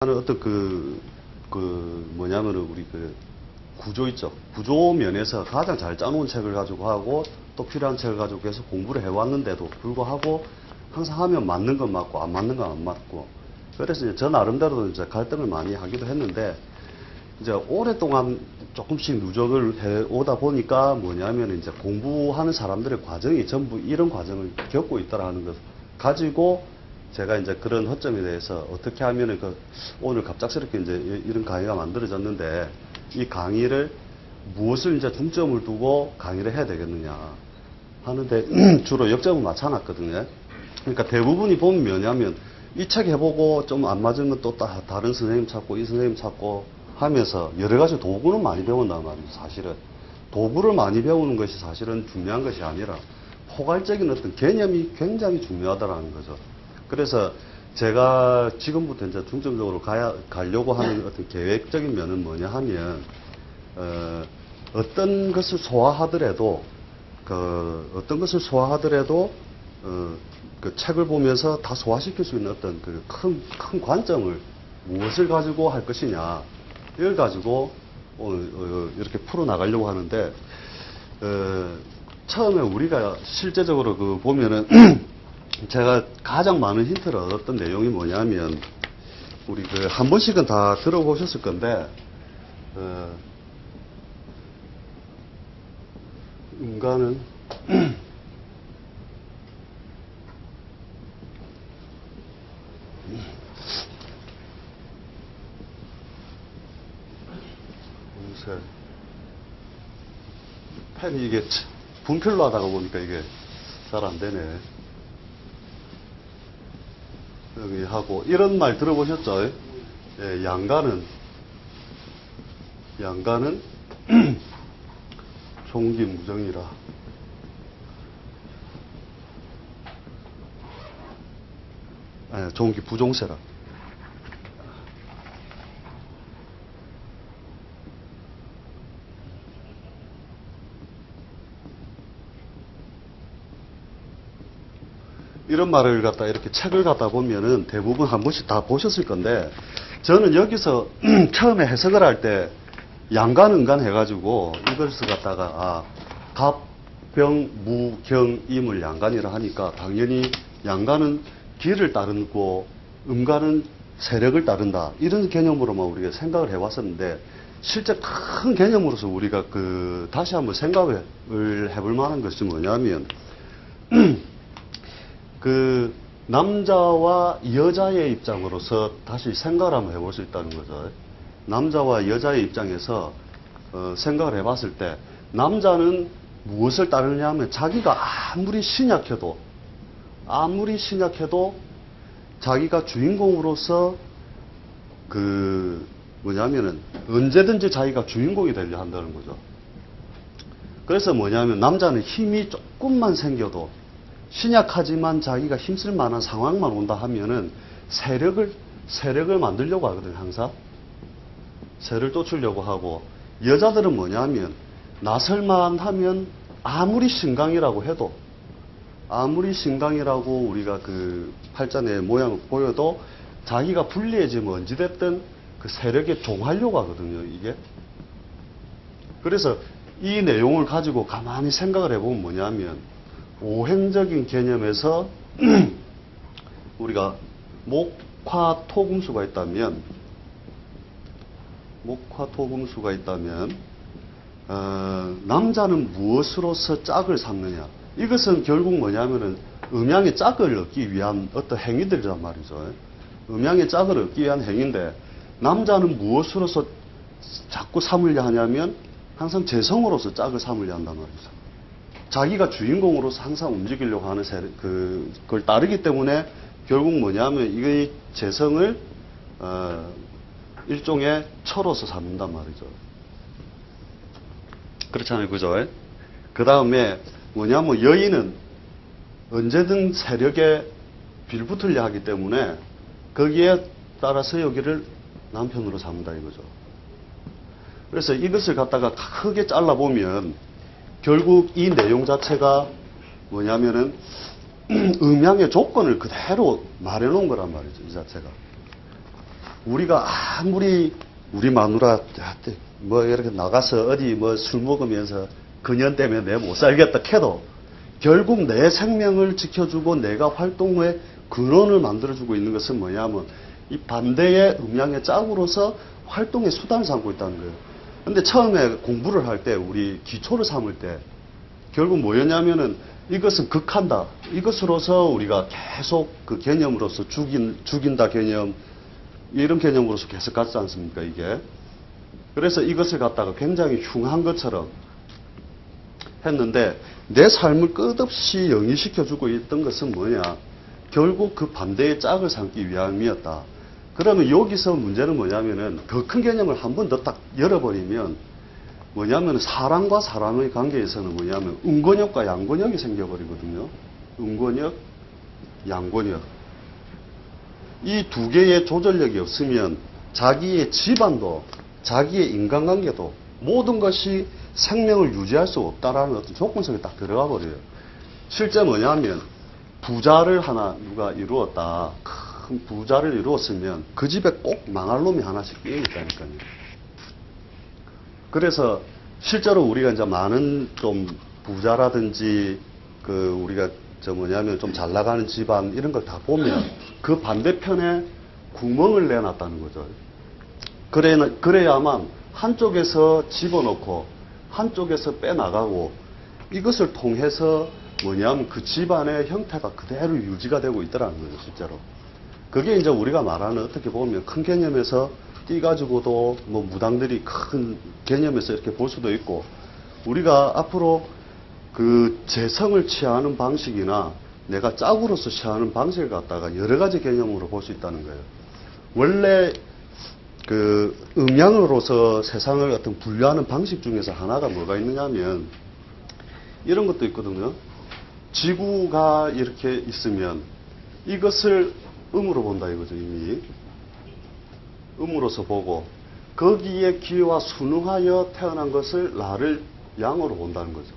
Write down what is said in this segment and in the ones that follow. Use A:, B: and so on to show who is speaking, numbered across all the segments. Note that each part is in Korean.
A: 하는 어떤 뭐냐면은 우리 구조 있죠. 구조 면에서 가장 잘 짜놓은 책을 가지고 하고 또 필요한 책을 가지고 해서 공부를 해왔는데도 불구하고 항상 하면 맞는 건 맞고 안 맞는 건 안 맞고 그래서 이제 저 나름대로 이제 갈등을 많이 하기도 했는데 이제 오랫동안 조금씩 누적을 해 오다 보니까 뭐냐면 이제 공부하는 사람들의 과정이 전부 이런 과정을 겪고 있다라는 것을 가지고 제가 이제 그런 허점에 대해서 어떻게 하면은 오늘 갑작스럽게 이제 이런 강의가 만들어졌는데 이 강의를 무엇을 이제 중점을 두고 강의를 해야 되겠느냐 하는데 주로 역점을 맞춰놨거든요. 그러니까 대부분이 보면 뭐냐면 이 책 해보고 좀 안 맞은 건 또 다른 선생님 찾고 이 선생님 찾고 하면서 여러 가지 도구는 많이 배운단 말이죠. 사실은 도구를 많이 배우는 것이 사실은 중요한 것이 아니라 포괄적인 어떤 개념이 굉장히 중요하다라는 거죠. 그래서 제가 지금부터 이제 중점적으로 가려고 하는 어떤 계획적인 면은 뭐냐 하면, 어떤 것을 소화하더라도, 그 책을 보면서 다 소화시킬 수 있는 어떤 큰 관점을 무엇을 가지고 할 것이냐, 이걸 가지고 오늘 이렇게 풀어나가려고 하는데, 처음에 우리가 실제적으로 보면은, 제가 가장 많은 힌트를 얻었던 내용이 뭐냐면, 우리 한 번씩은 다 들어보셨을 건데, 인간은, 펜이 이게 분필로 하다가 보니까 이게 잘 안 되네. 여기 하고 이런 말 들어보셨죠? 예, 양가는 종기무정이라. 예, 종기부종세라. 이런 말을 갖다 이렇게 책을 갖다 보면은 대부분 한 번씩 다 보셨을 건데 저는 여기서 처음에 해석을 할 때 양간은간 해가지고 이것을 갖다가 갑병무경임을 양간이라 하니까 당연히 양간은 길을 따르고 음간은 세력을 따른다 이런 개념으로만 우리가 생각을 해왔었는데 실제 큰 개념으로서 우리가 다시 한번 생각을 해볼 만한 것이 뭐냐면 남자와 여자의 입장으로서 다시 생각을 한번 해볼 수 있다는 거죠. 남자와 여자의 입장에서 생각을 해봤을 때 남자는 무엇을 따르느냐 하면 자기가 아무리 신약해도 자기가 주인공으로서 뭐냐면은 언제든지 자기가 주인공이 되려 한다는 거죠. 그래서 뭐냐면 남자는 힘이 조금만 생겨도 신약하지만 자기가 힘쓸 만한 상황만 온다 하면은 세력을 만들려고 하거든요, 항상. 세를 쫓으려고 하고, 여자들은 뭐냐면, 나설만 하면 아무리 신강이라고 해도, 우리가 팔자의 모양을 보여도 자기가 불리해지면 언제됐든 세력에 종하려고 하거든요, 이게. 그래서 이 내용을 가지고 가만히 생각을 해보면 뭐냐면, 오행적인 개념에서 우리가 목화토금수가 있다면 남자는 무엇으로서 짝을 삼느냐 이것은 결국 뭐냐면은 음양의 짝을 얻기 위한 어떤 행위들이란 말이죠. 음양의 짝을 얻기 위한 행위인데 남자는 무엇으로서 자꾸 삼으려 하냐면 항상 재성으로서 짝을 삼으려 한단 말이죠. 자기가 주인공으로서 항상 움직이려고 하는 그걸 따르기 때문에 결국 뭐냐면 이 재성을 일종의 처로서 삼는단 말이죠. 그렇잖아요, 그죠? 그 다음에 뭐냐면 여인은 언제든 세력에 빌붙으려 하기 때문에 거기에 따라서 여기를 남편으로 삼는다 이거죠. 그래서 이것을 갖다가 크게 잘라보면 결국 이 내용 자체가 뭐냐면은 음양의 조건을 그대로 말해놓은 거란 말이죠, 이 자체가. 우리가 아무리 우리 마누라 뭐 이렇게 나가서 어디 뭐 술 먹으면서 그년 때문에 내 못 살겠다 해도 결국 내 생명을 지켜주고 내가 활동의 근원을 만들어주고 있는 것은 뭐냐면 이 반대의 음양의 짝으로서 활동의 수단을 삼고 있다는 거예요. 근데 처음에 공부를 할 때 우리 기초를 삼을 때 결국 뭐였냐면은 이것은 극한다. 이것으로서 우리가 계속 그 개념으로서 죽인다 개념 이런 개념으로서 계속 갔지 않습니까 이게. 그래서 이것을 갖다가 굉장히 흉한 것처럼 했는데 내 삶을 끝없이 영위시켜주고 있던 것은 뭐냐. 결국 그 반대의 짝을 삼기 위함이었다. 그러면 여기서 문제는 뭐냐면은 더 큰 개념을 한 번 더 딱 열어버리면 뭐냐면 사람과 사람의 관계에서는 뭐냐면 음권역과 양권역이 생겨버리거든요. 음권역, 양권역. 이 두 개의 조절력이 없으면 자기의 집안도 자기의 인간관계도 모든 것이 생명을 유지할 수 없다라는 어떤 조건성이 딱 들어가 버려요. 실제 뭐냐면 부자를 하나 누가 이루었다. 큰 부자를 이루었으면 그 집에 꼭 망할 놈이 하나씩 끼어 있다니까요. 그래서 실제로 우리가 이제 많은 좀 부자라든지 그 우리가 저 뭐냐면 좀 잘 나가는 집안 이런 걸 다 보면 그 반대편에 구멍을 내놨다는 거죠. 그래야만 한쪽에서 집어넣고 한쪽에서 빼나가고 이것을 통해서 뭐냐면 그 집안의 형태가 그대로 유지가 되고 있더라는 거예요, 실제로. 그게 이제 우리가 말하는 어떻게 보면 큰 개념에서 띄가지고도 뭐 무당들이 큰 개념에서 이렇게 볼 수도 있고 우리가 앞으로 그 재성을 취하는 방식이나 내가 짝으로서 취하는 방식을 갖다가 여러 가지 개념으로 볼 수 있다는 거예요. 원래 그 음양으로서 세상을 어떤 분류하는 방식 중에서 하나가 뭐가 있느냐 하면 이런 것도 있거든요. 지구가 이렇게 있으면 이것을 음으로 본다 이거죠, 이미. 음으로서 보고 거기에 기와 순응하여 태어난 것을 나를 양으로 본다는 거죠.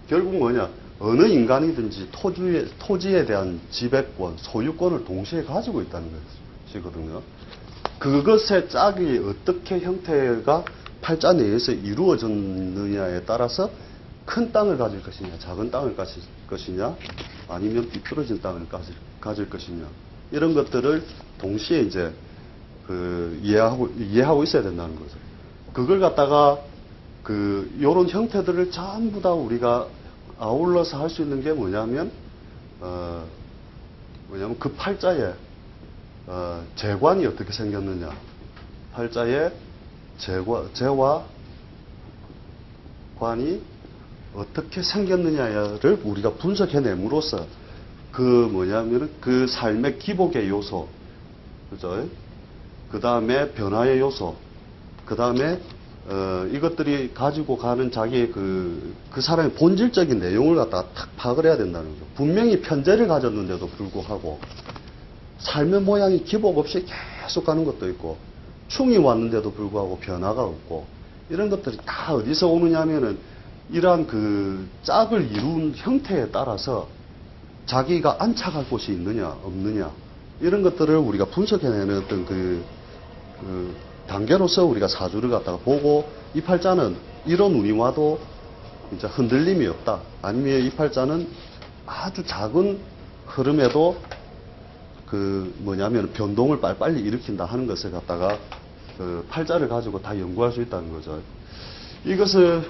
A: 결국 뭐냐, 어느 인간이든지 토지에 대한 지배권, 소유권을 동시에 가지고 있다는 것이거든요. 그것의 짝이 어떻게 형태가 팔자 내에서 이루어졌느냐에 따라서 큰 땅을 가질 것이냐, 작은 땅을 가질 것이냐, 아니면 비뚤어진 땅을 가질 것이냐, 이런 것들을 동시에 이제 이해하고 있어야 된다는 거죠. 그걸 갖다가 요런 형태들을 전부 다 우리가 아울러서 할 수 있는 게 뭐냐면 그 팔자에 재관이 어떻게 생겼느냐, 팔자에 재와 관이 어떻게 생겼느냐를 우리가 분석해냄으로써 그 삶의 기복의 요소, 그죠? 그 다음에 변화의 요소, 그 다음에 이것들이 가지고 가는 자기의 그 사람의 본질적인 내용을 갖다가 탁 파악을 해야 된다는 거죠. 분명히 편재를 가졌는데도 불구하고 삶의 모양이 기복 없이 계속 가는 것도 있고, 충이 왔는데도 불구하고 변화가 없고, 이런 것들이 다 어디서 오느냐 하면은 이러한 그 짝을 이룬 형태에 따라서 자기가 안착할 곳이 있느냐 없느냐, 이런 것들을 우리가 분석해내는 어떤 그 단계로서 우리가 사주를 갖다가 보고, 이 팔자는 이런 운이 와도 이제 흔들림이 없다, 아니면 이 팔자는 아주 작은 흐름에도 변동을 빨리빨리 일으킨다 하는 것을 갖다가 그 팔자를 가지고 다 연구할 수 있다는 거죠. 이것을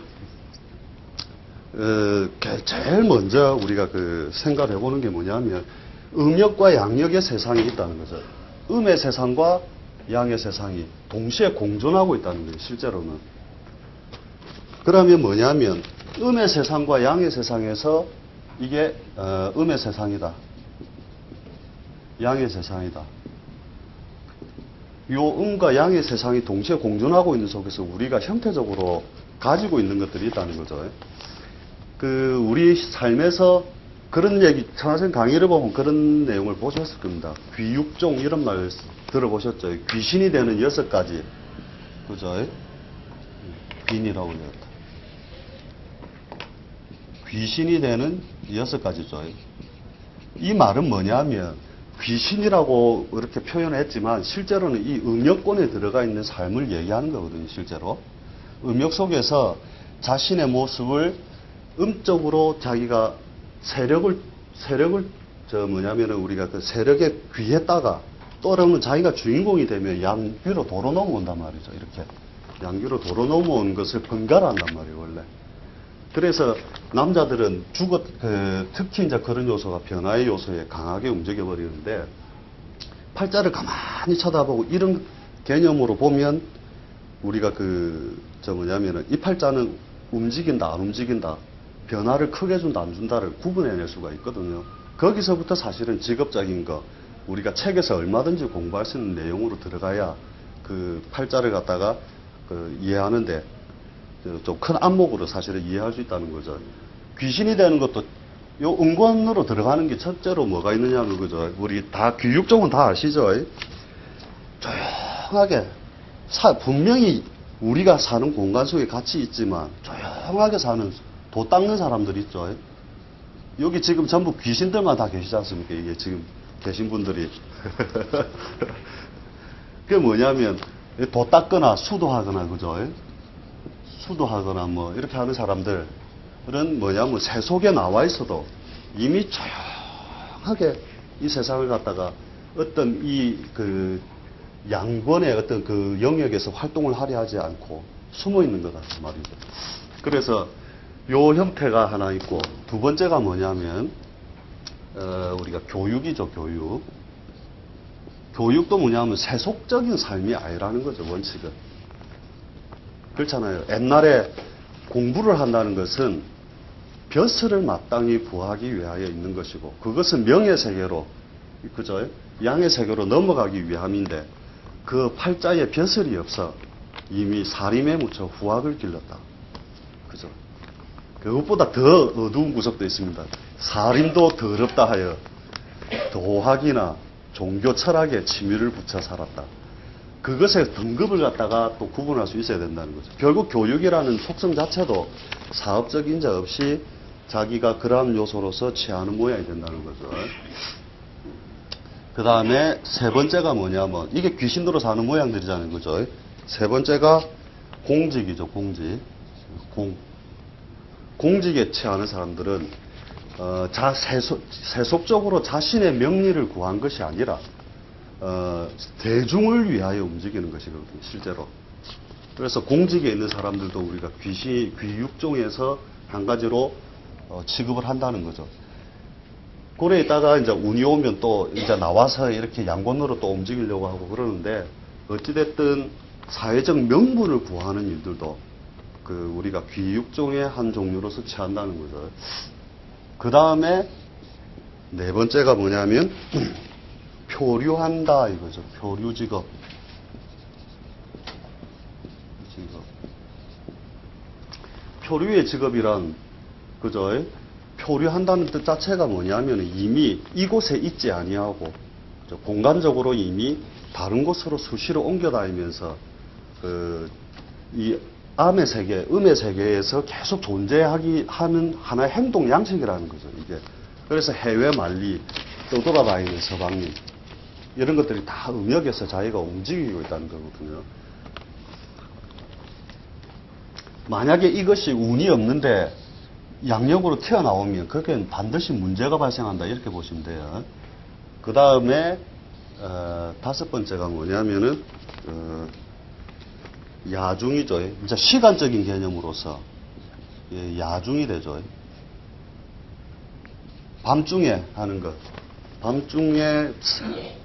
A: 제일 먼저 우리가 생각을 해보는 게 뭐냐면 음역과 양역의 세상이 있다는 거죠. 음의 세상과 양의 세상이 동시에 공존하고 있다는 거예요, 실제로는. 그러면 뭐냐면 음의 세상과 양의 세상에서 이게 음의 세상이다, 양의 세상이다. 요 음과 양의 세상이 동시에 공존하고 있는 속에서 우리가 형태적으로 가지고 있는 것들이 있다는 거죠. 우리 삶에서 그런 얘기, 천하생 강의를 보면 그런 내용을 보셨을 겁니다. 귀육종 이런 말 들어보셨죠? 귀신이 되는 6가지. 그죠? 귀인이라고 그랬다. 귀신이 되는 6가지죠. 이 말은 뭐냐면 귀신이라고 이렇게 표현했지만 실제로는 이 음역권에 들어가 있는 삶을 얘기하는 거거든요. 실제로 음역 속에서 자신의 모습을 음적으로 자기가 세력을 우리가 그 세력에 귀했다가 또 어쩌면 자기가 주인공이 되면 양귀로 도로 넘어온단 말이죠. 이렇게 양귀로 도로 넘어온 것을 번갈아한단 말이에요. 원래. 그래서 남자들은 특히 이제 그런 요소가 변화의 요소에 강하게 움직여 버리는데, 팔자를 가만히 쳐다보고 이런 개념으로 보면 우리가 이 팔자는 움직인다 안 움직인다, 변화를 크게 준다 안 준다를 구분해낼 수가 있거든요. 거기서부터 사실은 직업적인 거, 우리가 책에서 얼마든지 공부할 수 있는 내용으로 들어가야 그 팔자를 갖다가 이해하는데 좀 큰 안목으로 사실은 이해할 수 있다는 거죠. 귀신이 되는 것도 요 음권으로 들어가는 게 첫째로 뭐가 있느냐면, 그죠? 우리 다 귀육 쪽은 다 아시죠? 조용하게 분명히 우리가 사는 공간 속에 같이 있지만 조용하게 사는 도 닦는 사람들 있죠. 여기 지금 전부 귀신들만 다 계시지 않습니까? 이게 지금 계신 분들이. 그게 뭐냐면 도 닦거나 수도하거나, 그죠? 수도하거나 뭐 이렇게 하는 사람들은 뭐냐면 새 속에 나와 있어도 이미 조용하게 이 세상을 갖다가 어떤 양권의 어떤 그 영역에서 활동을 하려 하지 않고 숨어 있는 거다 말이죠. 그래서 요 형태가 하나 있고, 두 번째가 뭐냐면 우리가 교육이죠. 교육도 뭐냐면 세속적인 삶이 아니라는 거죠. 원칙은. 그렇잖아요. 옛날에 공부를 한다는 것은 벼슬을 마땅히 구하기 위하여 있는 것이고, 그것은 명의 세계로, 그죠? 양의 세계로 넘어가기 위함인데, 그 팔자에 벼슬이 없어 이미 사림에 묻혀 후학을 길렀다. 그죠? 그것보다 더 어두운 구석도 있습니다. 사림도 더럽다 하여 도학이나 종교 철학에 취미를 붙여 살았다. 그것의 등급을 갖다가 또 구분할 수 있어야 된다는 거죠. 결국 교육이라는 속성 자체도 사업적 인자 없이 자기가 그러한 요소로서 취하는 모양이 된다는 거죠. 그 다음에 세 번째가 뭐냐면, 이게 귀신으로 사는 모양들이잖아요. 그죠? 세 번째가 공직이죠. 공직에 취하는 사람들은 세속적으로 자신의 명리를 구한 것이 아니라 대중을 위하여 움직이는 것이거든요. 실제로. 그래서 공직에 있는 사람들도 우리가 귀육종에서 한 가지로 취급을 한다는 거죠. 고래 있다가 이제 운이 오면 또 이제 나와서 이렇게 양권으로 또 움직이려고 하고 그러는데, 어찌됐든 사회적 명분을 구하는 일들도 우리가 귀육종의 한 종류로서 취한다는 거죠. 그 다음에 네 번째가 뭐냐면 표류한다 이거죠. 표류직업. 표류의 직업이란, 그죠? 표류한다는 뜻 자체가 뭐냐면 이미 이곳에 있지 아니하고, 그죠? 공간적으로 이미 다른 곳으로 수시로 옮겨 다니면서 이 암의 세계, 음의 세계에서 계속 존재하기 하는 하나의 행동 양식이라는 거죠. 이게. 그래서 해외 만리, 떠돌아다니는 서방님, 이런 것들이 다 음역에서 자기가 움직이고 있다는 거거든요. 만약에 이것이 운이 없는데 양력으로 튀어나오면 그게 반드시 문제가 발생한다, 이렇게 보시면 돼요. 그 다음에 다섯 번째가 뭐냐면은 야중이죠. 이제 시간적인 개념으로서 야중이 되죠. 밤중에 하는 것. 밤중에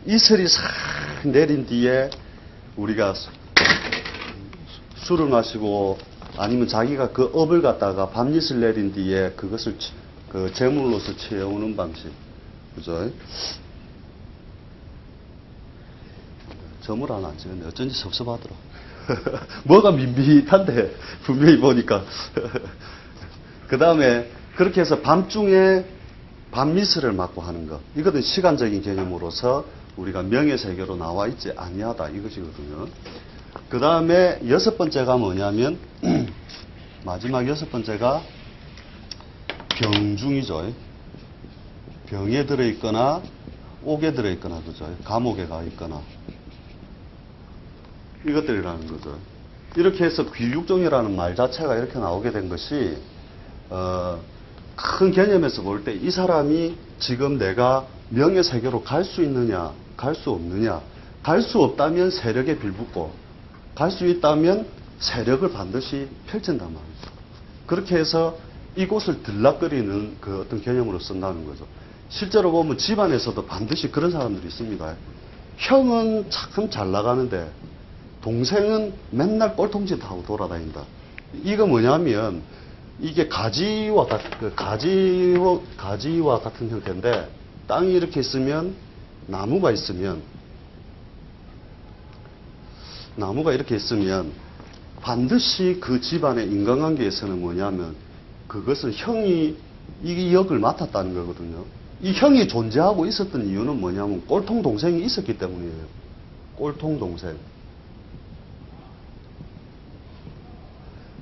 A: 이슬이 싹 내린 뒤에 우리가 술을 마시고, 아니면 자기가 그 업을 갖다가 밤이슬 내린 뒤에 그것을 제물로서 채워오는 방식. 그죠? 점을 하나 안 찍었네. 어쩐지 섭섭하더라. 뭐가 밋밋한데, 분명히 보니까. 그 다음에 그렇게 해서 밤중에 밤미스를 맞고 하는 것. 이것은 시간적인 개념으로서 우리가 명예세계로 나와 있지 아니하다, 이것이거든요. 그 다음에 여섯 번째가 뭐냐면 마지막 여섯 번째가 병중이죠. 병에 들어있거나 옥에 들어있거나, 그죠? 감옥에 가 있거나. 이것들이라는 거죠. 이렇게 해서 귀육종이라는 말 자체가 이렇게 나오게 된 것이, 큰 개념에서 볼 때 이 사람이 지금 내가 명예세계로 갈 수 있느냐, 갈 수 없느냐, 갈 수 없다면 세력에 빌붙고, 갈 수 있다면 세력을 반드시 펼친단 말이죠. 그렇게 해서 이곳을 들락거리는 그 어떤 개념으로 쓴다는 거죠. 실제로 보면 집안에서도 반드시 그런 사람들이 있습니다. 형은 참 잘 나가는데 동생은 맨날 꼴통짓 하고 돌아다닌다. 이거 뭐냐면 이게 가지와 같은 형태인데 땅이 이렇게 있으면 나무가 이렇게 있으면 반드시 그 집안의 인간관계에서는 뭐냐면 그것은 형이 이 역을 맡았다는 거거든요. 이 형이 존재하고 있었던 이유는 뭐냐면 꼴통 동생이 있었기 때문이에요. 꼴통 동생.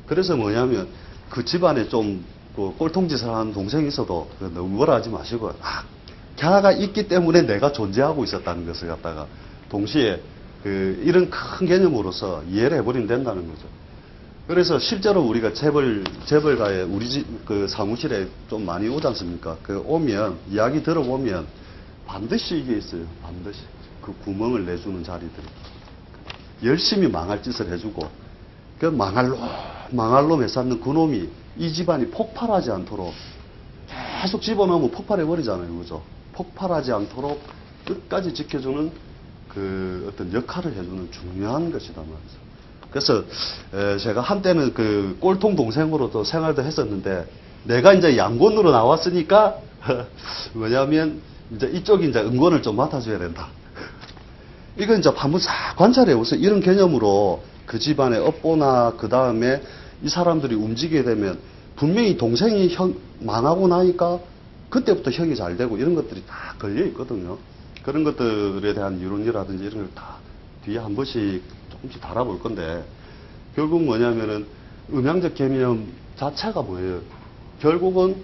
A: 그래서 뭐냐면 그 집안에 좀 꼴통짓을 하는 동생이 있어도 너무 뭐라 하지 마시고 걔가 있기 때문에 내가 존재하고 있었다는 것을 갖다가 동시에 이런 큰 개념으로서 이해를 해버리면 된다는 거죠. 그래서 실제로 우리가 재벌가에 우리 집 그 사무실에 좀 많이 오지 않습니까? 오면 이야기 들어보면 반드시 이게 있어요. 반드시 그 구멍을 내주는 자리들이 열심히 망할 짓을 해주고 그 망할 놈 해삼는 그놈이 이 집안이 폭발하지 않도록 계속 집어넣으면 폭발해버리잖아요. 그죠? 폭발하지 않도록 끝까지 지켜주는 그 어떤 역할을 해주는 중요한 것이다 말이죠. 그래서 제가 한때는 그 꼴통 동생으로도 생활도 했었는데 내가 이제 양권으로 나왔으니까 뭐냐면 이제 이쪽이 이제 응권을 좀 맡아줘야 된다. 이건 이제 한번 싹 관찰해 보세요. 이런 개념으로 그 집안의 업보나 그 다음에 이 사람들이 움직이게 되면 분명히 동생이 망하고 나니까 그때부터 형이 잘 되고 이런 것들이 다 걸려 있거든요. 그런 것들에 대한 이론이라든지 이런 걸 다 뒤에 한 번씩 조금씩 달아볼 건데 결국 뭐냐면은 음양적 개념 자체가 뭐예요? 결국은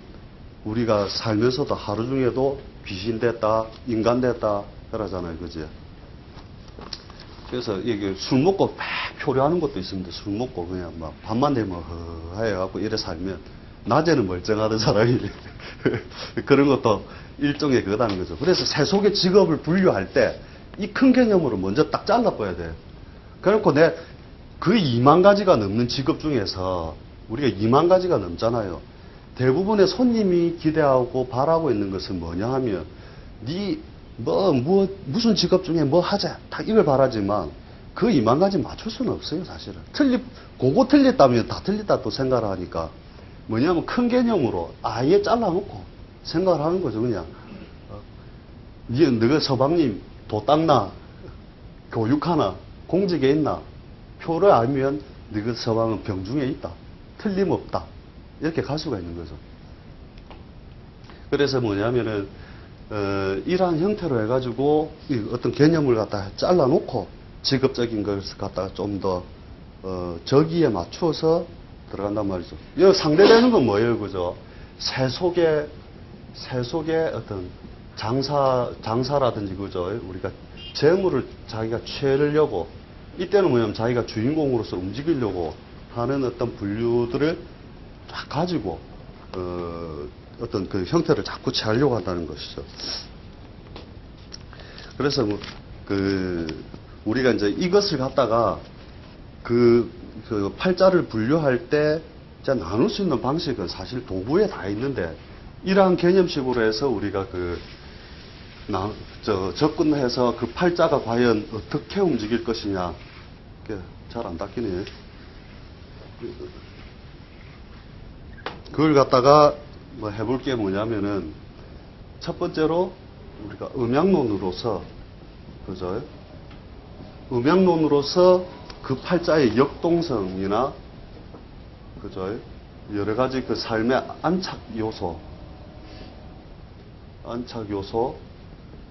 A: 우리가 살면서도 하루 중에도 귀신 됐다, 인간 됐다 그러잖아요. 그지? 그래서 이게 술 먹고 막 표류하는 것도 있습니다. 술 먹고 그냥 막 밤만 되면 해갖고 이래 살면 낮에는 멀쩡하던 사람이 그런 것도 일종의 그거다는 거죠. 그래서 세속의 직업을 분류할 때 이 큰 개념으로 먼저 딱 잘라봐야 돼요. 그래놓고 그 2만 가지가 넘는 직업 중에서 우리가 2만 가지가 넘잖아요. 대부분의 손님이 기대하고 바라고 있는 것은 뭐냐 하면 무슨 직업 중에 뭐 하자 딱 이걸 바라지만 그 2만 가지 맞출 수는 없어요. 사실은 그거 틀렸다면 다 틀렸다 또 생각을 하니까 뭐냐면 큰 개념으로 아예 잘라놓고 생각을 하는 거죠. 그냥 너가 서방님 도 닦나 교육하나 공직에 있나 표를 알면 너가 서방은 병중에 있다 틀림없다 이렇게 갈 수가 있는 거죠. 그래서 뭐냐면은 이러한 형태로 해가지고 어떤 개념을 갖다가 잘라놓고 직업적인 것을 갖다가 좀 더 저기에 맞춰서 들어간단 말이죠. 이 상대되는 건 뭐예요, 그죠? 세속의 어떤 장사라든지 그죠? 우리가 재물을 자기가 취하려고 이때는 뭐냐면 자기가 주인공으로서 움직이려고 하는 어떤 분류들을 쫙 가지고 어떤 그 형태를 자꾸 취하려고 한다는 것이죠. 그래서 우리가 이제 이것을 갖다가 그 팔자를 분류할 때 나눌 수 있는 방식은 사실 도구에 다 있는데 이러한 개념식으로 해서 우리가 접근해서 그 팔자가 과연 어떻게 움직일 것이냐 잘 안 닦이네. 그걸 갖다가 해볼 게 뭐냐면은 첫 번째로 우리가 음양론으로서 그죠? 음양론으로서 그 팔자의 역동성이나 그죠? 여러 가지 그 삶의 안착 요소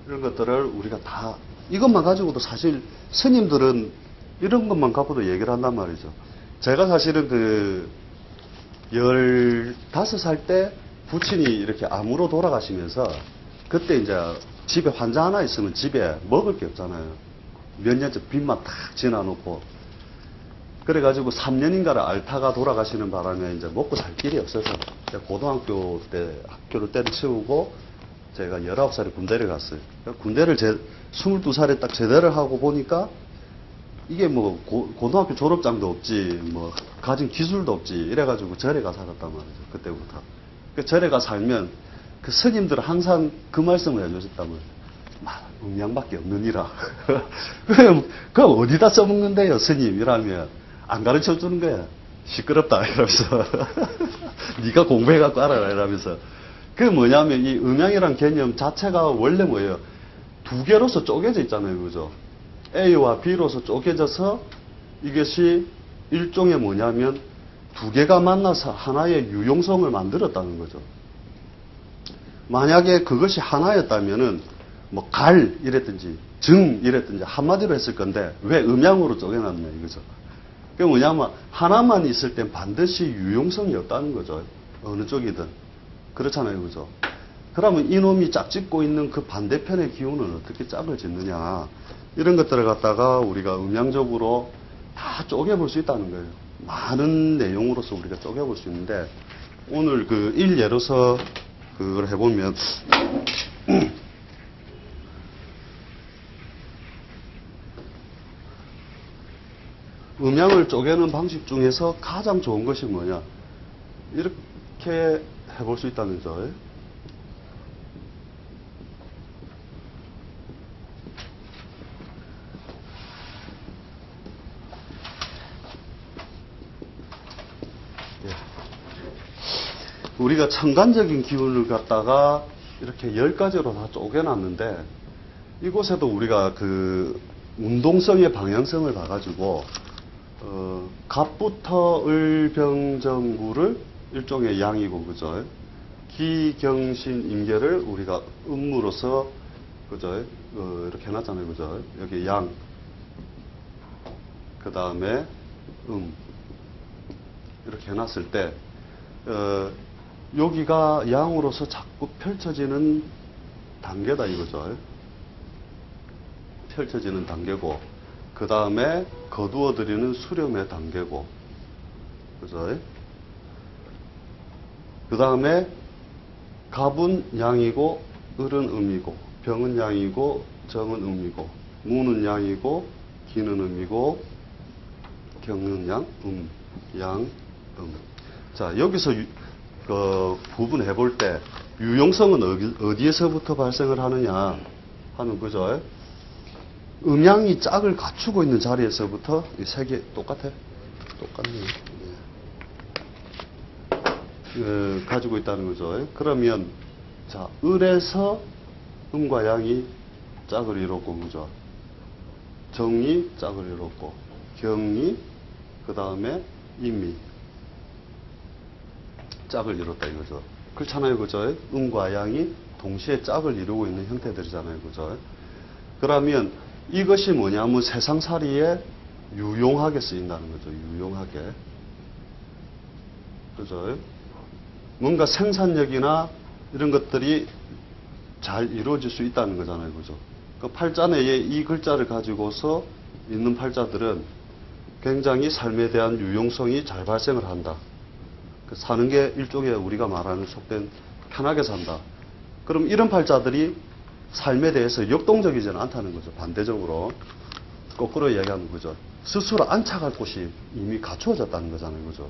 A: 이런 것들을 우리가 다 이것만 가지고도 사실 스님들은 이런 것만 갖고도 얘기를 한단 말이죠. 제가 사실은 15살 때 부친이 이렇게 암으로 돌아가시면서 그때 이제 집에 환자 하나 있으면 집에 먹을 게 없잖아요. 몇 년째 빚만 탁 지나놓고. 그래가지고 3년인가를 앓다가 돌아가시는 바람에 이제 먹고 살 길이 없어서 고등학교 때 학교를 때려치우고 제가 19살에 군대를 갔어요. 군대를 22살에 딱 제대를 하고 보니까 이게 뭐 고등학교 졸업장도 없지, 뭐 가진 기술도 없지, 이래가지고 절에 가 살았단 말이죠. 그때부터. 그 절에 가 살면 그 스님들은 항상 그 말씀을 해주셨다면 음양밖에 없느니라. 그럼 어디다 써먹는데요, 스님? 이라면 안 가르쳐 주는 거야. 시끄럽다 이러면서 네가 공부해갖고 알아라 이러면서. 그게 뭐냐면 이 음양이란 개념 자체가 원래 뭐예요? 두 개로서 쪼개져 있잖아요, 그죠? A와 B로서 쪼개져서 이것이 일종의 뭐냐면 두 개가 만나서 하나의 유용성을 만들었다는 거죠. 만약에 그것이 하나였다면은 뭐 갈 이랬든지 정 이랬든지 한마디로 했을 건데 왜 음양으로 쪼개놨냐 이거죠. 그게 뭐냐면 하나만 있을 땐 반드시 유용성이 없다는 거죠. 어느 쪽이든. 그렇잖아요, 그죠? 그러면 이놈이 짝짓고 있는 그 반대편의 기운은 어떻게 짝을 짓느냐. 이런 것들을 갖다가 우리가 음양적으로 다 쪼개볼 수 있다는 거예요. 많은 내용으로서 우리가 쪼개볼 수 있는데, 오늘 그 일예로서 그걸 해보면, 음양을 쪼개는 방식 중에서 가장 좋은 것이 뭐냐. 이렇게 해볼 수 있다는 점. 우리가 천간적인 기운을 갖다가 이렇게 10가지로 다 쪼개놨는데, 이곳에도 우리가 그 운동성의 방향성을 봐가지고 갑부터 을병정구를 일종의 양이고, 그죠? 기경신 임계를 우리가 음무로서, 그죠? 이렇게 해놨잖아요, 그죠? 여기 양, 그 다음에 이렇게 해놨을 때, 여기가 양으로서 자꾸 펼쳐지는 단계다 이거죠. 펼쳐지는 단계고, 그 다음에 거두어들이는 수렴의 단계고, 그죠? 그 다음에 갑은 양이고, 을은 음이고, 병은 양이고, 정은 음이고, 무는 양이고, 기는 음이고, 경은 양, 양, 자, 여기서 구분해 볼 때 유용성은 어디에서부터 발생을 하느냐 하는 거죠. 음양이 짝을 갖추고 있는 자리에서부터 이 세 개 똑같아? 똑같네요. 가지고 있다는 거죠. 그러면 자, 을에서 음과 양이 짝을 이뤘고, 그죠? 정이 짝을 이뤘고, 경이, 그 다음에 임이 짝을 이뤘다 이거죠. 그렇잖아요, 그죠? 음과 양이 동시에 짝을 이루고 있는 형태들이잖아요, 그죠? 그러면 이것이 뭐냐면 세상살이에 유용하게 쓰인다는 거죠. 유용하게. 그죠? 뭔가 생산력이나 이런 것들이 잘 이루어질 수 있다는 거잖아요, 그죠? 그 팔자내에 이 글자를 가지고서 있는 팔자들은 굉장히 삶에 대한 유용성이 잘 발생을 한다. 사는 게 일종의 우리가 말하는 속된 편하게 산다. 그럼 이런 팔자들이 삶에 대해서 역동적이지는 않다는 거죠. 반대적으로. 거꾸로 이야기하는 거죠. 스스로 안착할 곳이 이미 갖추어졌다는 거잖아요. 그죠?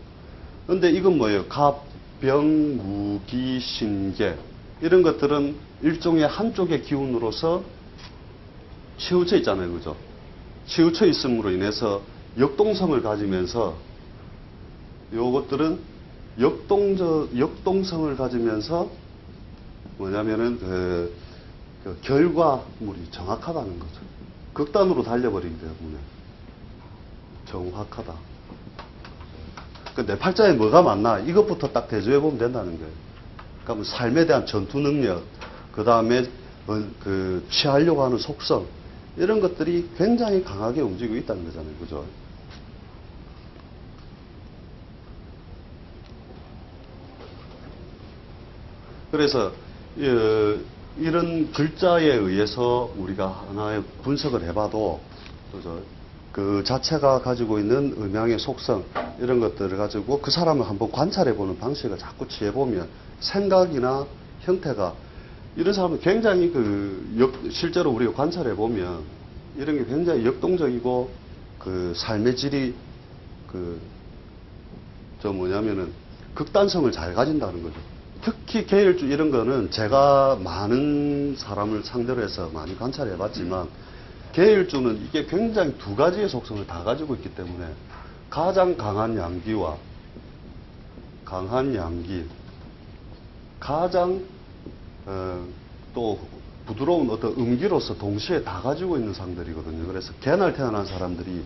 A: 근데 이건 뭐예요? 갑, 병, 무, 기, 신계. 이런 것들은 일종의 한쪽의 기운으로서 치우쳐 있잖아요. 그죠? 치우쳐 있음으로 인해서 역동성을 가지면서 요것들은 역동성을 가지면서 뭐냐면은 그 결과물이 정확하다는 거죠. 극단으로 달려버리기 때문에 정확하다. 내 팔자에 뭐가 맞나 이것부터 딱 대조해 보면 된다는 거예요. 그러니까 삶에 대한 전투 능력, 그 다음에 그 취하려고 하는 속성 이런 것들이 굉장히 강하게 움직이고 있다는 거잖아요, 그죠? 그래서 이런 글자에 의해서 우리가 하나의 분석을 해봐도, 그죠? 그 자체가 가지고 있는 음양의 속성, 이런 것들을 가지고 그 사람을 한번 관찰해보는 방식을 자꾸 취해보면 생각이나 형태가, 이런 사람은 굉장히 실제로 우리가 관찰해보면 이런 게 굉장히 역동적이고 그 삶의 질이 뭐냐면은 극단성을 잘 가진다는 거죠. 특히 계열주 이런 거는 제가 많은 사람을 상대로 해서 많이 관찰해 봤지만, 계열주는 이게 굉장히 두 가지의 속성을 다 가지고 있기 때문에 가장 강한 양기와 강한 양기, 가장 또 부드러운 어떤 음기로서 동시에 다 가지고 있는 상들이거든요. 그래서 개날 태어난 사람들이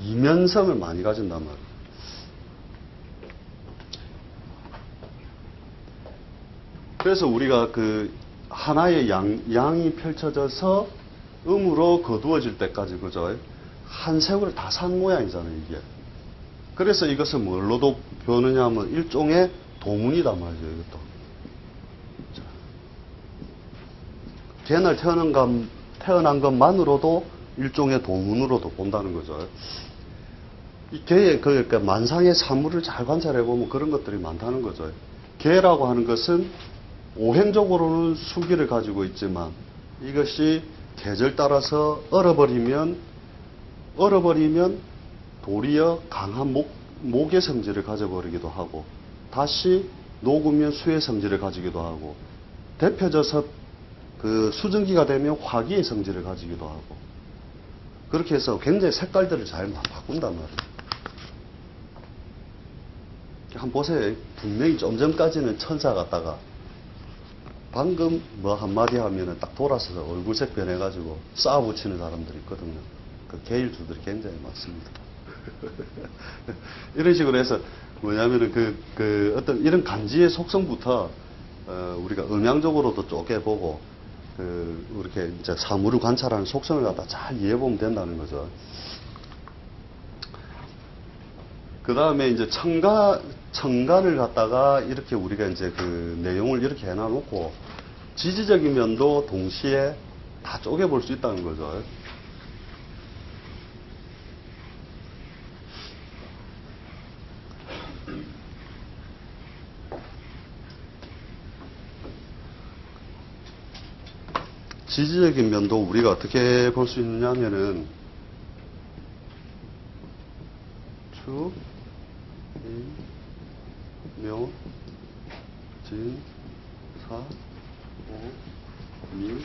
A: 이면성을 많이 가진단 말이에요. 그래서 우리가 그 하나의 양이 펼쳐져서 음으로 거두어질 때까지, 그죠? 한 세월을 다 산 모양이잖아요, 이게. 그래서 이것을 뭘로도 보느냐 하면 일종의 도문이단 말이죠, 이것도. 개날 태어난 것만으로도 일종의 도문으로도 본다는 거죠. 이 개의 그러니까 만상의 사물을 잘 관찰해보면 그런 것들이 많다는 거죠. 개라고 하는 것은 오행적으로는 수기를 가지고 있지만, 이것이 계절 따라서 얼어버리면 도리어 강한 목의 성질을 가져버리기도 하고, 다시 녹으면 수의 성질을 가지기도 하고, 데펴져서 그 수증기가 되면 화기의 성질을 가지기도 하고, 그렇게 해서 굉장히 색깔들을 잘 바꾼단 말이에요. 한번 보세요. 분명히 좀 전까지는 천사 같다가 방금 뭐 한마디 하면은 딱 돌아서서 얼굴색 변해가지고 싸워붙이는 사람들이 있거든요. 그 계일주들이 굉장히 많습니다. 이런 식으로 해서 뭐냐면은 어떤 이런 간지의 속성부터 우리가 음양적으로도 쪼개보고 이렇게 이제 사물을 관찰하는 속성을 갖다 잘 이해해보면 된다는 거죠. 그 다음에 이제 청간을 갖다가 이렇게 우리가 이제 그 내용을 이렇게 해놔놓고 지지적인 면도 동시에 다 쪼개볼 수 있다는 거죠. 지지적인 면도 우리가 어떻게 볼 수 있느냐 하면은 축, 인, 묘, 진, 사, 오, 미,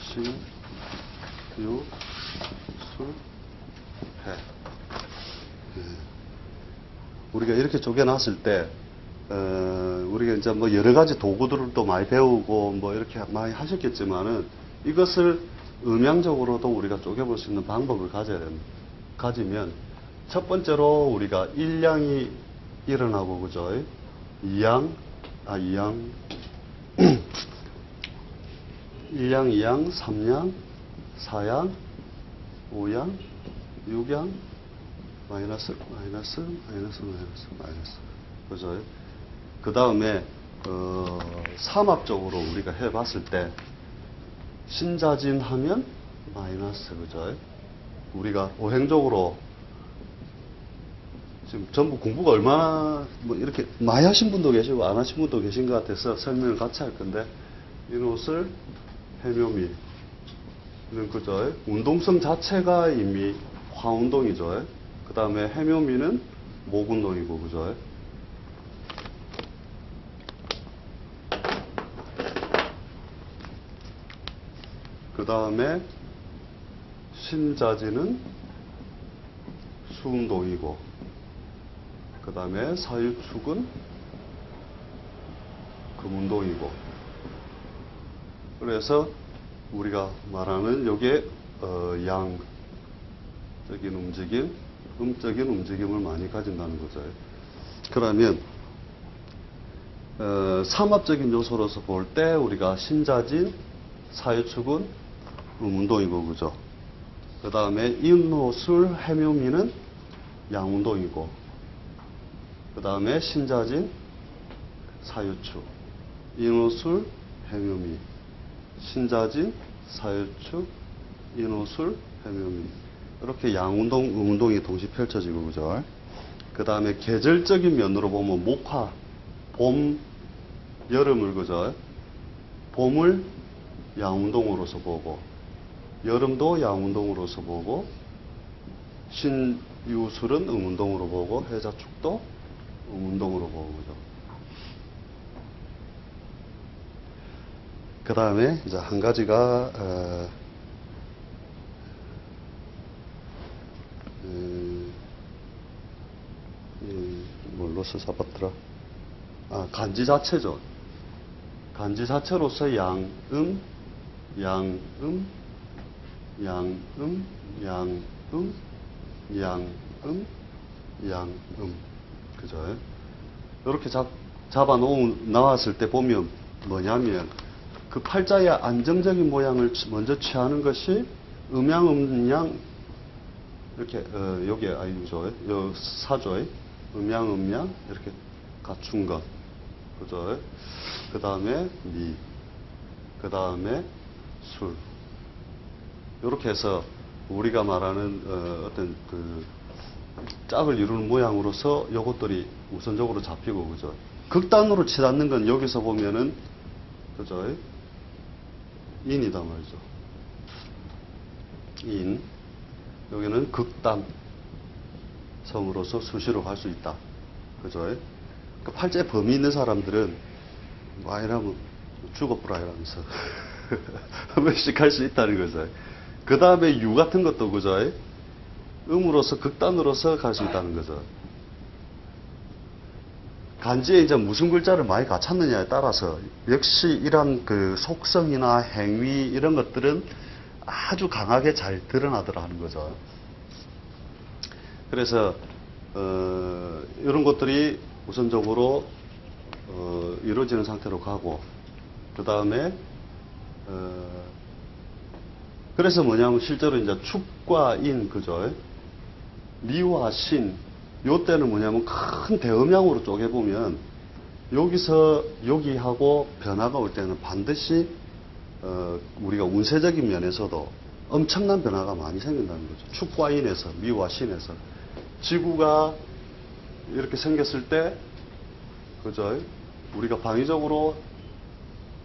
A: 신, 유, 술, 해. 우리가 이렇게 쪼개놨을 때, 우리가 이제 뭐 여러 가지 도구들을 또 많이 배우고 뭐 이렇게 많이 하셨겠지만은, 이것을 음양적으로도 우리가 쪼개볼 수 있는 방법을 가지면, 첫 번째로 우리가 일양이 일어나고, 그죠? 이양, 일양, 삼양, 사양, 오양, 육양, 마이너스. 그죠? 그 다음에, 삼합적으로 우리가 해봤을 때, 신자진 하면 마이너스, 그죠? 우리가 오행적으로 지금 전부 공부가 얼마나 뭐 이렇게 많이 하신 분도 계시고 안 하신 분도 계신 것 같아서 설명을 같이 할 건데, 이것을 해묘미, 그죠? 운동성 자체가 이미 화운동이죠. 그 다음에 해묘미는 목운동이고, 그죠? 그 다음에 신자지는 수운동이고, 그 다음에 사유축은 금운동이고, 그래서 우리가 말하는 요게 양적인 움직임, 음적인 움직임을 많이 가진다는 거죠. 그러면 삼합적인 요소로서 볼 때 우리가 신자진, 사유축은 음운동이고, 그죠? 그 다음에 인호술, 해묘미는 양운동이고, 그 다음에 신자진, 사유축, 인호술, 해묘미, 신자진, 사유축, 인호술, 해묘미. 이렇게 양운동, 음운동이 동시에 펼쳐지고, 그죠? 그 다음에 계절적인 면으로 보면 목화, 봄, 여름을, 그죠? 봄을 양운동으로서 보고, 여름도 양운동으로서 보고, 신유술은 음운동으로 보고, 해자축도 음운동으로 보고, 그죠? 그 다음에 이제 한 가지가, 뭘로서 잡았더라? 간지 자체죠. 간지 자체로서 양음, 양음, 양음, 양음, 양음, 양음. 그죠? 이렇게 나왔을 때 보면 뭐냐면, 그 팔자의 안정적인 모양을 먼저 취하는 것이 음양, 음양, 이렇게, 여기에 아이죠. 요 사조에 음양, 음양, 이렇게 갖춘 것. 그죠? 그 다음에 미. 그 다음에 술. 이렇게 해서 우리가 말하는, 어떤 그, 짝을 이루는 모양으로서 요것들이 우선적으로 잡히고, 그죠? 극단으로 치닫는 건 여기서 보면은, 그죠? 인이다 말이죠. 인. 여기는 극단 성으로서 수시로 갈 수 있다. 그죠? 그 팔자에 범위 있는 사람들은 뭐 이러면 죽어보라 이러면서 한 번씩 할 수 있다는 거죠. 그 다음에 유 같은 것도, 그죠? 음으로서 극단으로서 갈 수 있다는 거죠. 간지에 이제 무슨 글자를 많이 갖췄느냐에 따라서 역시 이런 그 속성이나 행위 이런 것들은 아주 강하게 잘 드러나더라 하는 거죠. 그래서 이런 것들이 우선적으로 이루어지는 상태로 가고, 그 다음에 그래서 뭐냐면 실제로 이제 축과 인, 그죠? 미와 신, 요 때는 뭐냐면 큰 대음양으로 쪼개보면 여기서 여기하고 변화가 올 때는 반드시 우리가 운세적인 면에서도 엄청난 변화가 많이 생긴다는 거죠. 축과 인에서, 미와 신에서. 지구가 이렇게 생겼을 때, 그죠? 우리가 방위적으로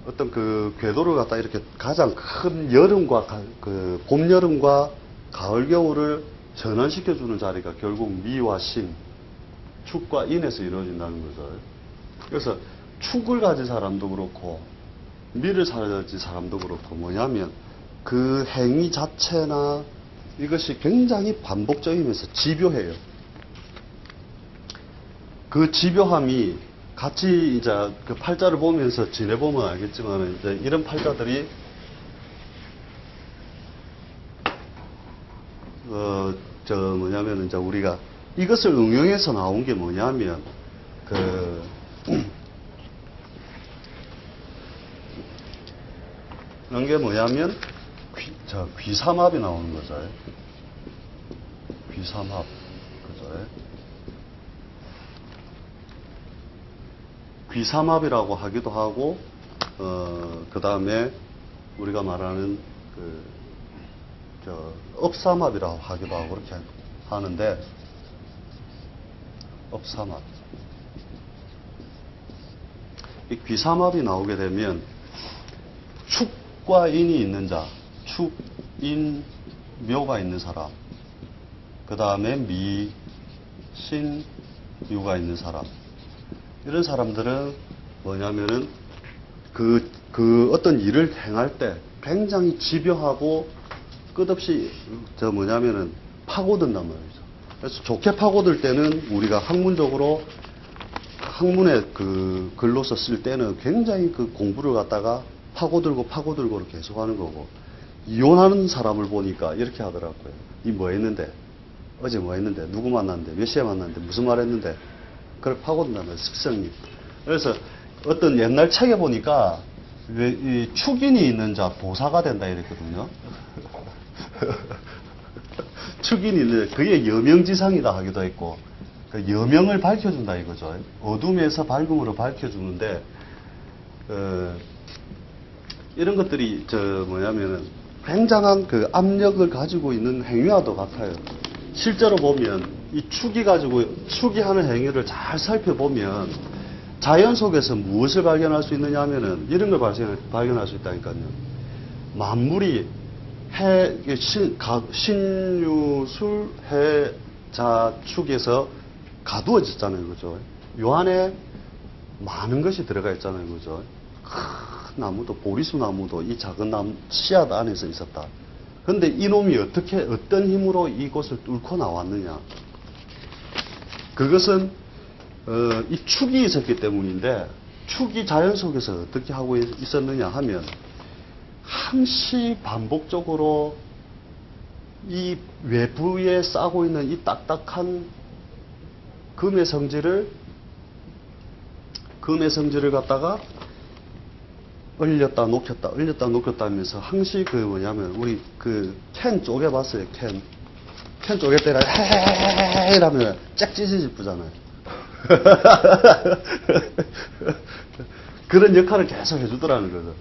A: 어떤 그 궤도를 갖다 이렇게 가장 큰 여름과, 그 봄, 여름과 가을, 겨울을 전환시켜주는 자리가 결국 미와 신, 축과 인에서 이루어진다는 거죠. 그래서 축을 가진 사람도 그렇고, 미를 가진 사람도 그렇고, 뭐냐면 그 행위 자체나 이것이 굉장히 반복적이면서 집요해요. 그 집요함이 같이 이제 그 팔자를 보면서 지내보면 알겠지만, 이제 이런 팔자들이 뭐냐면 이제 우리가 이것을 응용해서 나온 게 뭐냐면 그런 게 뭐냐면 귀삼합이 나오는 거죠. 귀삼합. 그죠? 귀삼합이라고 하기도 하고, 그 다음에 우리가 말하는 업삼합이라고 하기도 하고 그렇게 하는데, 업삼합. 이 귀삼합이 나오게 되면 축과 인이 있는 자, 축, 인, 묘가 있는 사람, 그 다음에 미, 신, 유가 있는 사람. 이런 사람들은 뭐냐면은 그 어떤 일을 행할 때 굉장히 집요하고 끝없이 뭐냐면은 파고든단 말이죠. 그래서 좋게 파고들 때는 우리가 학문적으로 학문의 그 글로서 쓸 때는 굉장히 그 공부를 갖다가 파고들고 계속 하는 거고, 이혼하는 사람을 보니까 이렇게 하더라고요. 이 뭐 했는데? 어제 뭐 했는데? 누구 만났는데? 몇 시에 만났는데? 무슨 말 했는데? 그걸 파고든다는 습성이. 그래서 어떤 옛날 책에 보니까 이 축인이 있는 자 도사가 된다 이랬거든요. 축인이 있는 자, 그게 여명지상이다 하기도 했고, 그 여명을 밝혀준다 이거죠. 어둠에서 밝음으로 밝혀주는데, 이런 것들이 뭐냐면은 굉장한 그 압력을 가지고 있는 행위와도 같아요. 실제로 보면 이 축이 하는 행위를 잘 살펴보면 자연 속에서 무엇을 발견할 수 있느냐 하면은 이런 걸 발견할 수 있다니까요. 만물이 신유술 해자축에서 가두어졌잖아요. 그죠? 요 안에 많은 것이 들어가 있잖아요. 그죠? 큰 나무도, 보리수 나무도 이 작은 나무, 씨앗 안에서 있었다. 근데 이놈이 어떤 힘으로 이곳을 뚫고 나왔느냐. 그것은, 이 축이 있었기 때문인데, 축이 자연 속에서 어떻게 하고 있었느냐 하면, 항시 반복적으로 이 외부에 싸고 있는 이 딱딱한 금의 성질을 갖다가 얼렸다 녹였다 하면서 항시 우리 캔 쪼개봤어요. 캔 쪼갤 때가 헤헤헤헤 이러면 쫙 찢어지잖아요. 그런 역할을 계속 해주더라는 거죠.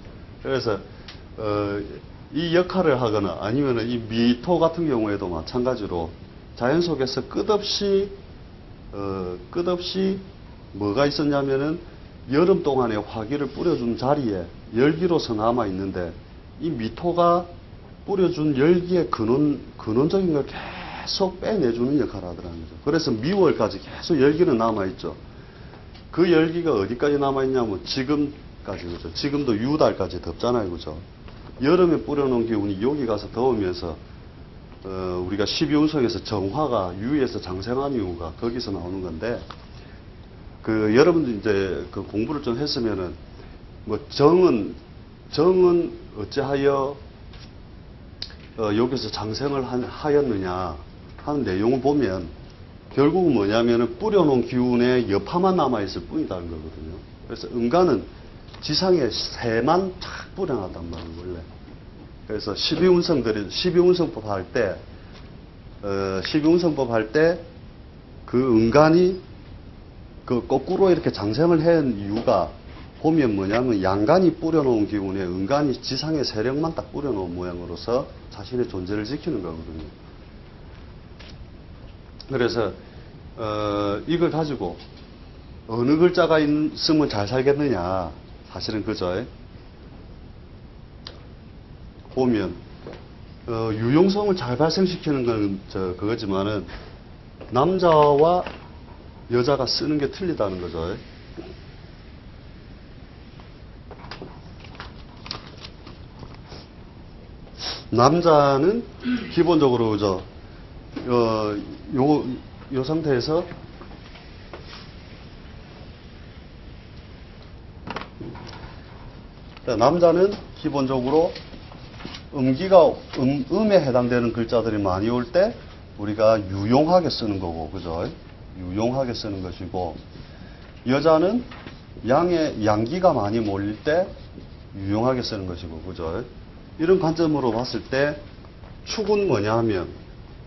A: 그래서 이 역할을 하거나 아니면 이 미토 같은 경우에도 마찬가지로 자연 속에서 끝없이 뭐가 있었냐면은 여름 동안에 화기를 뿌려준 자리에 열기로서 남아 있는데 이 미토가 뿌려준 열기의 근원적인 걸 계속 빼내주는 역할을 하더라는 거죠. 그래서 미월까지 계속 열기는 남아 있죠. 그 열기가 어디까지 남아 있냐면 지금까지 그죠. 지금도 유달까지 덥잖아요, 그죠. 여름에 뿌려놓은 기운이 여기 가서 더우면서 우리가 12운성에서 정화가 유에서 장생한 이유가 거기서 나오는 건데. 여러분들 이제 공부를 좀 했으면은, 정은 어찌하여, 여기서 장생을 하였느냐 하는 내용을 보면, 결국은 뭐냐면은 뿌려놓은 기운에 여파만 남아있을 뿐이라는 거거든요. 그래서 음간은 지상에 새만 탁 뿌려놨단 말이에요, 원래. 그래서 12운성법 할 때, 그 음간이 거꾸로 이렇게 장생을 한 이유가 보면 뭐냐면 양간이 뿌려놓은 기운에 음간이 지상의 세력만 딱 뿌려놓은 모양으로서 자신의 존재를 지키는 거거든요. 그래서 이걸 가지고 어느 글자가 있으면 잘 살겠느냐 사실은 그죠. 보면 유용성을 잘 발생시키는 건 그거지만은 남자와 여자가 쓰는 게 틀리다는 거죠. 남자는 기본적으로 그죠. 요 상태에서 남자는 기본적으로 음에 해당되는 글자들이 많이 올 때 우리가 유용하게 쓰는 거고, 그죠? 유용하게 쓰는 것이고, 여자는 양기가 많이 몰릴 때 유용하게 쓰는 것이고, 그죠? 이런 관점으로 봤을 때 축은 뭐냐 하면,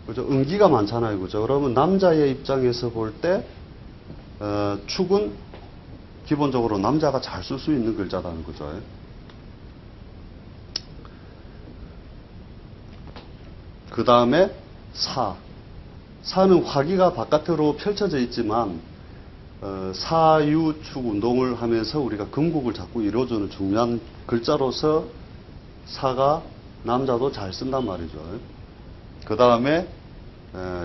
A: 그죠? 음기가 많잖아요, 그죠? 그러면 남자의 입장에서 볼 때, 축은 기본적으로 남자가 잘 쓸 수 있는 글자라는 거죠. 그 다음에 사는 화기가 바깥으로 펼쳐져 있지만 사유축 운동을 하면서 우리가 금국을 자꾸 이루어주는 중요한 글자로서 사가 남자도 잘 쓴단 말이죠. 그 다음에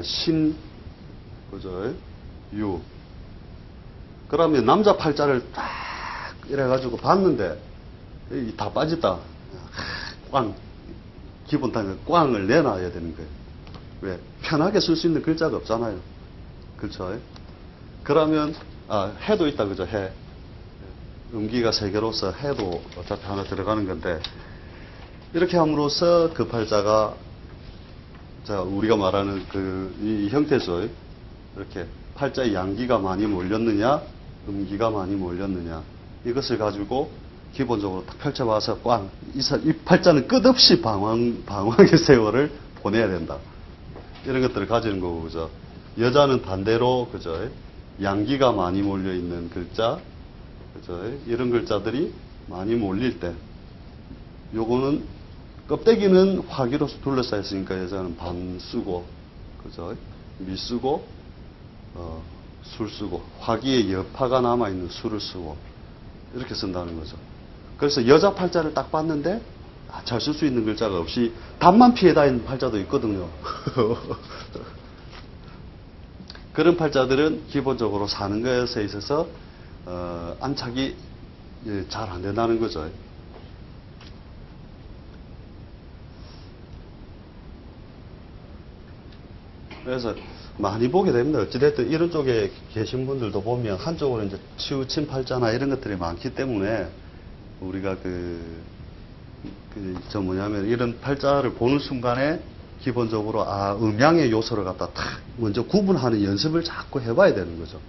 A: 신, 그죠? 유. 그러면 남자 팔자를 딱 이래가지고 봤는데 다 빠졌다. 꽝. 기본 단계 꽝을 내놔야 되는 거예요. 왜? 편하게 쓸 수 있는 글자가 없잖아요. 그렇죠? 그러면 해도 있다, 그죠? 해. 음기가 세 개로서 해도 어차피 하나 들어가는 건데 이렇게 함으로써 그 팔자가 우리가 말하는 이 형태죠. 이렇게 팔자에 양기가 많이 몰렸느냐, 음기가 많이 몰렸느냐 이것을 가지고 기본적으로 딱 펼쳐봐서 꽝. 이 팔자는 끝없이 방황의 세월을 보내야 된다. 이런 것들을 가지는 거고, 그죠? 여자는 반대로, 그죠? 양기가 많이 몰려있는 글자, 그죠? 이런 글자들이 많이 몰릴 때, 요거는 껍데기는 화기로 둘러싸여 있으니까 여자는 반 쓰고, 그죠? 미 쓰고, 술 쓰고, 화기에 여파가 남아있는 술을 쓰고, 이렇게 쓴다는 거죠. 그래서 여자 팔자를 딱 봤는데, 잘 쓸 수 있는 글자가 없이 답만 피해다 있는 팔자도 있거든요. 그런 팔자들은 기본적으로 사는 것에 있어서, 안착이 잘 안 된다는 거죠. 그래서 많이 보게 됩니다. 어찌됐든 이런 쪽에 계신 분들도 보면 한쪽으로 이제 치우친 팔자나 이런 것들이 많기 때문에 우리가 뭐냐면 이런 팔자를 보는 순간에 기본적으로 음양의 요소를 갖다 탁 먼저 구분하는 연습을 자꾸 해봐야 되는 거죠.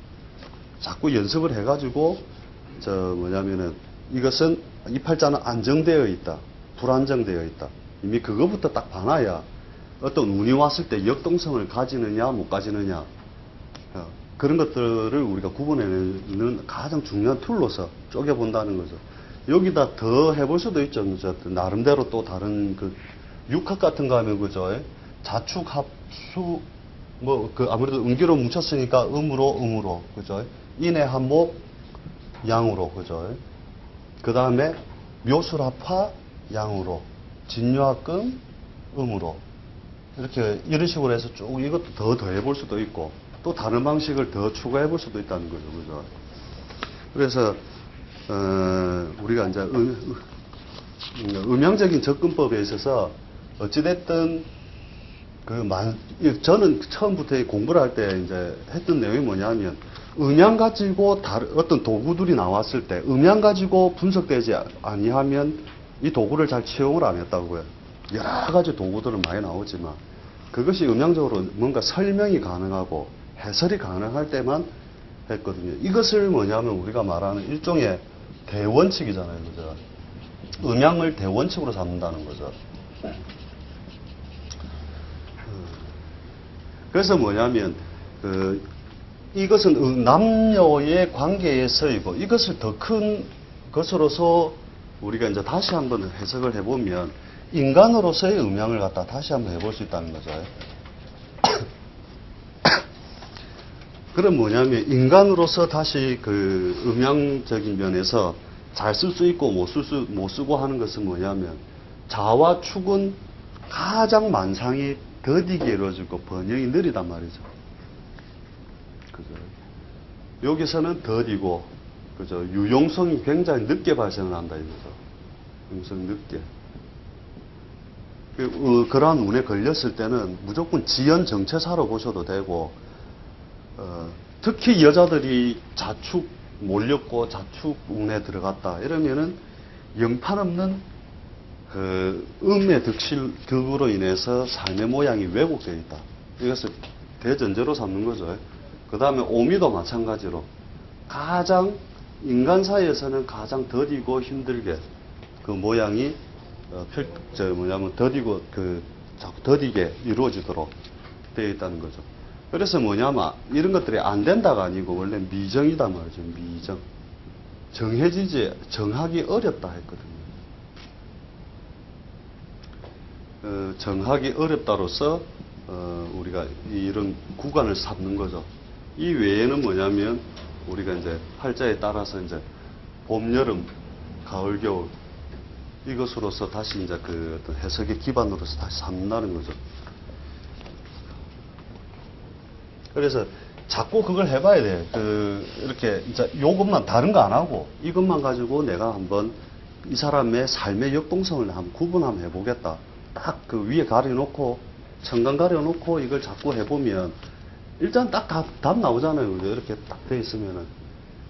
A: 자꾸 연습을 해가지고 뭐냐면은 이것은 이 팔자는 안정되어 있다, 불안정되어 있다. 이미 그거부터 딱 봐놔야 어떤 운이 왔을 때 역동성을 가지느냐 못 가지느냐 그런 것들을 우리가 구분해내는 가장 중요한 툴로서 쪼개본다는 거죠. 여기다 더 해볼 수도 있죠. 나름대로 또 다른 육합 같은 거 하면 그죠. 자축 합수 아무래도 음기로 뭉쳤으니까 음으로 그죠. 인해 한목 양으로 그죠. 그 다음에 묘술합화 양으로 진묘합금 음으로 이렇게 이런 식으로 해서 쭉 이것도 더 더해볼 수도 있고 또 다른 방식을 더 추가해볼 수도 있다는 거죠. 그죠? 그래서 우리가 이제 음양적인 접근법에 있어서 어찌됐든 저는 처음부터 공부를 할 때 이제 했던 내용이 뭐냐면 음양 가지고 어떤 도구들이 나왔을 때 음양 가지고 분석되지 아니하면 이 도구를 잘 채용을 안 했다고요. 여러 가지 도구들은 많이 나오지만 그것이 음양적으로 뭔가 설명이 가능하고 해설이 가능할 때만 했거든요. 이것을 뭐냐면 우리가 말하는 일종의 대원칙이잖아요. 그죠? 음양을 대원칙으로 삼는다는 거죠. 그래서 뭐냐면 이것은 남녀의 관계에서이고 이것을 더 큰 것으로서 우리가 이제 다시 한번 해석을 해보면 인간으로서의 음양을 갖다 다시 한번 해볼 수 있다는 거죠. 그럼 뭐냐면 인간으로서 다시 음양적인 면에서 잘 쓸 수 있고 못 쓰고 하는 것은 뭐냐면 자와 축은 가장 만상이 더디게 이루어지고 번영이 느리단 말이죠. 그죠? 여기서는 더디고 그죠? 유용성이 굉장히 늦게 발생을 한다 이거죠. 유용성 늦게. 그러한 운에 걸렸을 때는 무조건 지연 정체사로 보셔도 되고 특히 여자들이 자축 몰렸고 자축 운에 들어갔다 이러면은 영판없는 음의 득으로 인해서 삶의 모양이 왜곡되어 있다. 이것을 대전제로 삼는 거죠. 그 다음에 오미도 마찬가지로 가장 인간 사이에서는 가장 더디고 힘들게 그 모양이 더디고 자꾸 더디게 이루어지도록 되어 있다는 거죠. 그래서 뭐냐면 이런 것들이 안 된다가 아니고 원래 미정이단 말이죠. 미정. 정하기 어렵다 했거든요. 정하기 어렵다로서 우리가 이런 구간을 삼는 거죠. 이 외에는 뭐냐면 우리가 이제 팔자에 따라서 이제 봄, 여름, 가을, 겨울 이것으로서 다시 이제 어떤 해석의 기반으로서 다시 삼는다는 거죠. 그래서 자꾸 그걸 해봐야 돼. 이렇게 이제 요것만 다른 거 안 하고 이것만 가지고 내가 한번 이 사람의 삶의 역동성을 한번 구분 한번 해보겠다. 딱 위에 가려놓고 천간 가려놓고 이걸 자꾸 해보면 일단 딱 답 나오잖아요. 이렇게 딱 돼 있으면은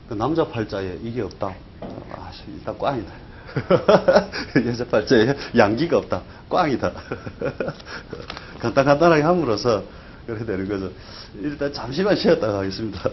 A: 그 남자 팔자에 이게 없다. 일단 꽝이다. 여자 팔자에 양기가 없다. 꽝이다. 간단하게 함으로써 그렇게 되는 거죠. 일단 잠시만 쉬었다 가겠습니다.